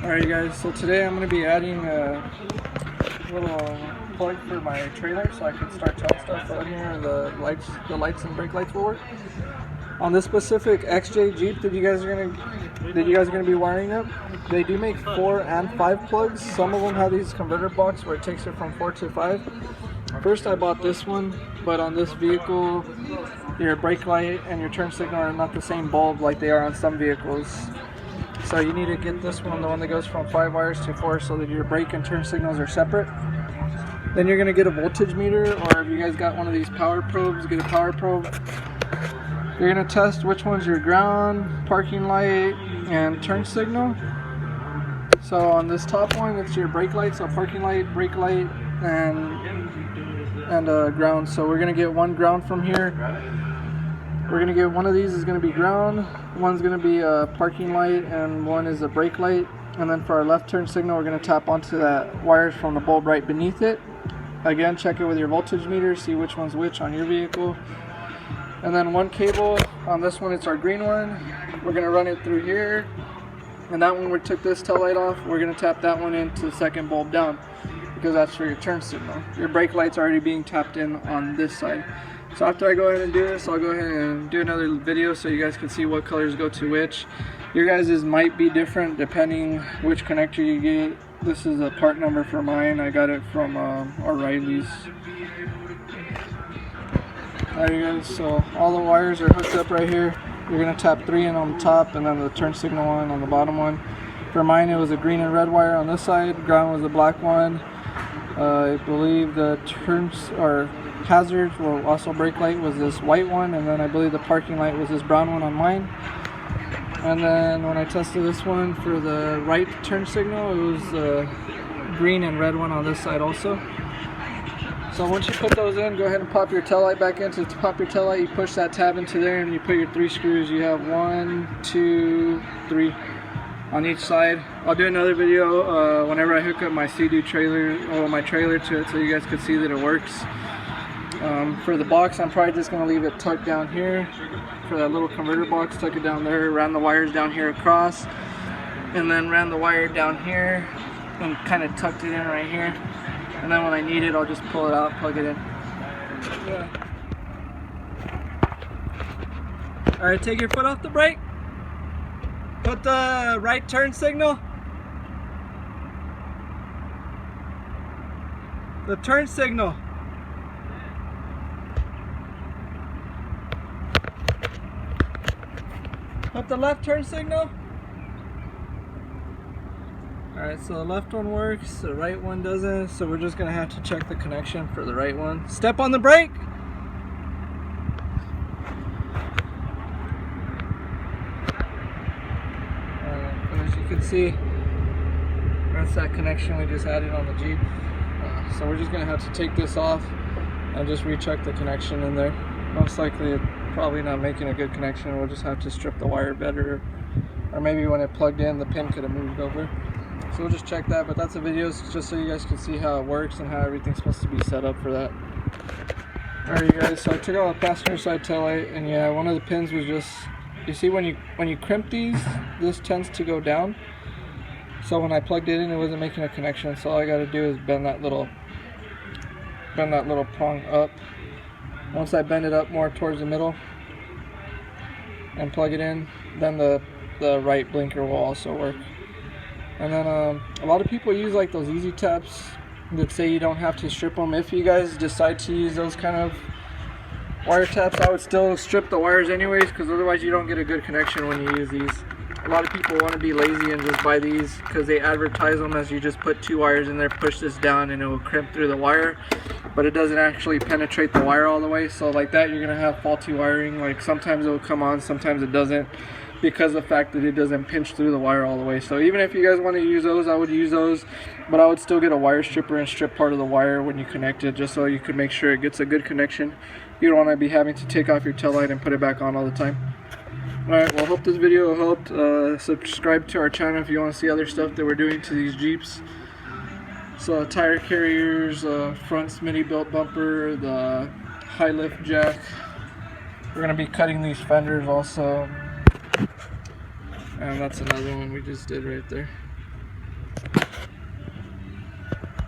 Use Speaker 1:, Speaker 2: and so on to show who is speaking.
Speaker 1: Alright guys, so today I'm going to be adding a little plug for my trailer so I can start telling stuff on here and the lights and brake lights will work. On this specific XJ Jeep that you guys are going to be wiring up, they do make 4 and 5 plugs. Some of them have these converter blocks where it takes it from 4 to 5. First I bought this one, but on this vehicle your brake light and your turn signal are not the same bulb like they are on some vehicles. So you need to get this one, the one that goes from 5 wires to 4, so that your brake and turn signals are separate. Then you're going to get a voltage meter, or if you guys got one of these power probes, get a power probe. You're going to test which one's your ground, parking light, and turn signal. So on this top one, it's your brake light, so parking light, brake light, and ground. So we're going to get one ground from here. We're going to get one of these is going to be ground, one's going to be a parking light, and one is a brake light. And then for our left turn signal, we're going to tap onto that wires from the bulb right beneath it. Again, check it with your voltage meter, see which one's which on your vehicle. And then one cable, on this one it's our green one, we're going to run it through here. And that one, we took this tail light off, we're going to tap that one into the second bulb down, because that's for your turn signal. Your brake light's already being tapped in on this side. So after I go ahead and do this, I'll go ahead and do another video so you guys can see what colors go to which. Your guys's might be different depending which connector you get. This is a part number for mine. I got it from O'Reilly's. Alright guys, so all the wires are hooked up right here. You're going to tap 3 in on the top and then the turn signal one on the bottom one. For mine it was a green and red wire on this side, ground was a black one. I believe the turns or hazards, well, also brake light, was this white one, and then I believe the parking light was this brown one on mine. And then when I tested this one for the right turn signal, it was the green and red one on this side also. So once you put those in, go ahead and pop your tail light back in. To pop your tail light, you push that tab into there and you put your 3 screws. You have 1, 2, 3 on each side. I'll do another video whenever I hook up my Sea-Doo trailer, or my trailer to it, so you guys can see that it works. For the box, I'm probably just going to leave it tucked down here. For that little converter box, tuck it down there, ran the wires down here across, and then ran the wire down here and kind of tucked it in right here. And then when I need it, I'll just pull it out, plug it in. Yeah. Alright, take your foot off the brake. Put the right turn signal. The turn signal. Put the left turn signal. Alright, so the left one works, the right one doesn't, so we're just going to have to check the connection for the right one. Step on the brake! As you can see, that's that connection we just added on the Jeep. So we're just going to have to take this off and just recheck the connection in there. Most likely it's probably not making a good connection. We'll just have to strip the wire better, or maybe when it plugged in the pin could have moved over. So we'll just check that, but that's a video just so you guys can see how it works and how everything's supposed to be set up for that. Alright you guys, so I took out the passenger side tail light, and yeah, one of the pins was just, you see when you crimp these, this tends to go down. So when I plugged it in, it wasn't making a connection, so all I got to do is bend that little prong up. Once I bend it up more towards the middle and plug it in, then the right blinker will also work. And then a lot of people use like those easy taps that say you don't have to strip them. If you guys decide to use those kind of wire taps, I would still strip the wires anyways, because otherwise you don't get a good connection when you use these. A lot of people want to be lazy and just buy these because they advertise them as you just put 2 wires in there, push this down, and it will crimp through the wire, but it doesn't actually penetrate the wire all the way. So like that, you're going to have faulty wiring. Like sometimes it will come on, sometimes it doesn't, because of the fact that it doesn't pinch through the wire all the way. So even if you guys want to use those, I would use those, but I would still get a wire stripper and strip part of the wire when you connect it, just so you can make sure it gets a good connection. You don't want to be having to take off your tail light and put it back on all the time. Alright, well, hope this video helped. Subscribe to our channel if you want to see other stuff that we're doing to these Jeeps. So tire carriers, front Smitty built bumper, the high lift jack. We're going to be cutting these fenders also. And that's another one we just did right there.